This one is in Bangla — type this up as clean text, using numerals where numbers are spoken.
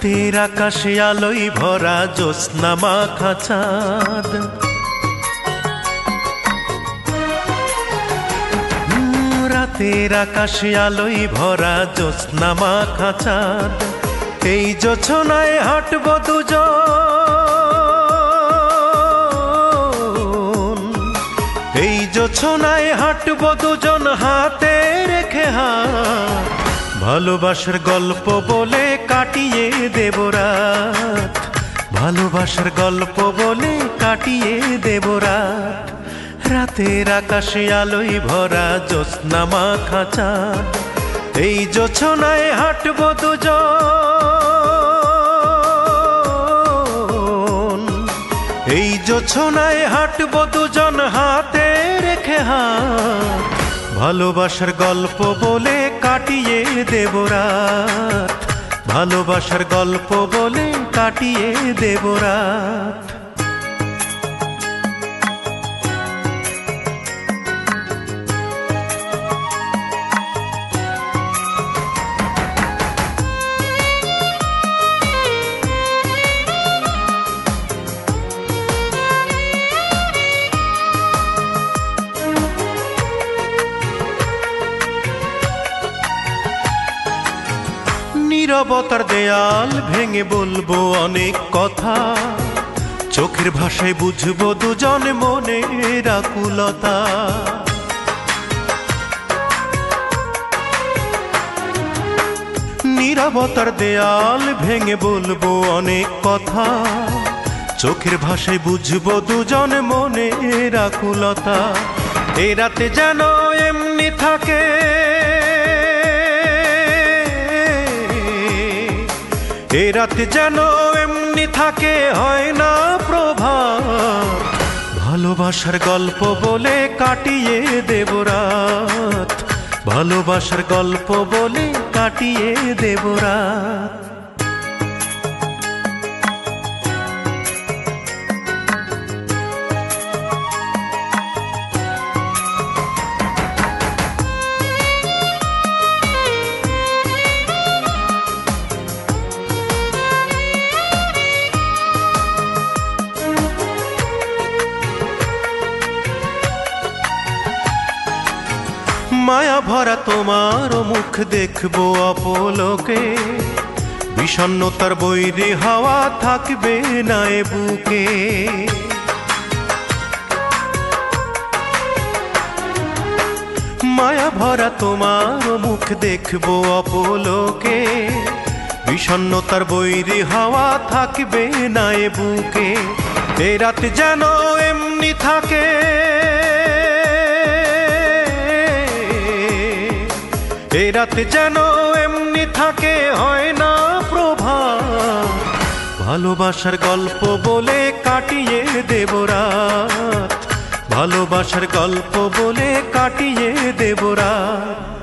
রাতের আকাশে আলোয় ভরা জ্যোৎস্না মাখা চাঁদ, রাতের আকাশে আলোয় ভরা জ্যোৎস্না মাখা চাঁদ। এই জোছনায় হাঁটব দুজন, এই জোছনায় হাঁটব দুজন হাতে রেখে হাত। ভালোবাসার গল্প বলে কাটিয়ে দেব রাত, ভালোবাসার গল্প বলে কাটিয়ে দেব রাত। রাতের আকাশে আলোয় ভরা জ্যোৎস্না মাখা চাঁদ, এই জোছনায় হাঁটব দুজন, এই জোছনায় হাঁটব দুজন হাতে রেখে হাত। ভালোবাসার গল্প বলে কাটিয়ে দেব রাত, ভালোবাসার গল্প বলে কাটিয়ে দেব রাত। নীরবতার দেয়াল ভেঙে বলবো অনেক কথা, চোখের ভাষায় বুঝবো দুজন মনের আকুলতা। নীরবতার দেয়াল ভেঙে বলবো অনেক কথা, চোখের ভাষায় বুঝবো দুজন মনের আকুলতা। এ রাতে যেন এমনি থাকে, এ রাতে যেন এমনি থাকে হয় না প্রভাত। ভালোবাসার গল্প বলে কাটিয়ে দেব রাত, ভালোবাসার গল্প বলে কাটিয়ে দেব রাত। মায়া ভরা তোমার মুখ দেখবো অপলোকে, বিষণ্ণতার বৈরী হাওয়া থাকবে না এ বুকে। মায়া ভরা তোমার মুখ দেখবো অপলোকে, বিষণ্ণতার বৈরী হাওয়া থাকবে না এ বুকে। এ রাত যেন এমনি থাকে, এ রাতে যেন এমনি থাকে হয় না প্রভাত। ভালোবাসার গল্প বলে কাটিয়ে দেব রাত, ভালোবাসার গল্প বলে কাটিয়ে দেব রাত।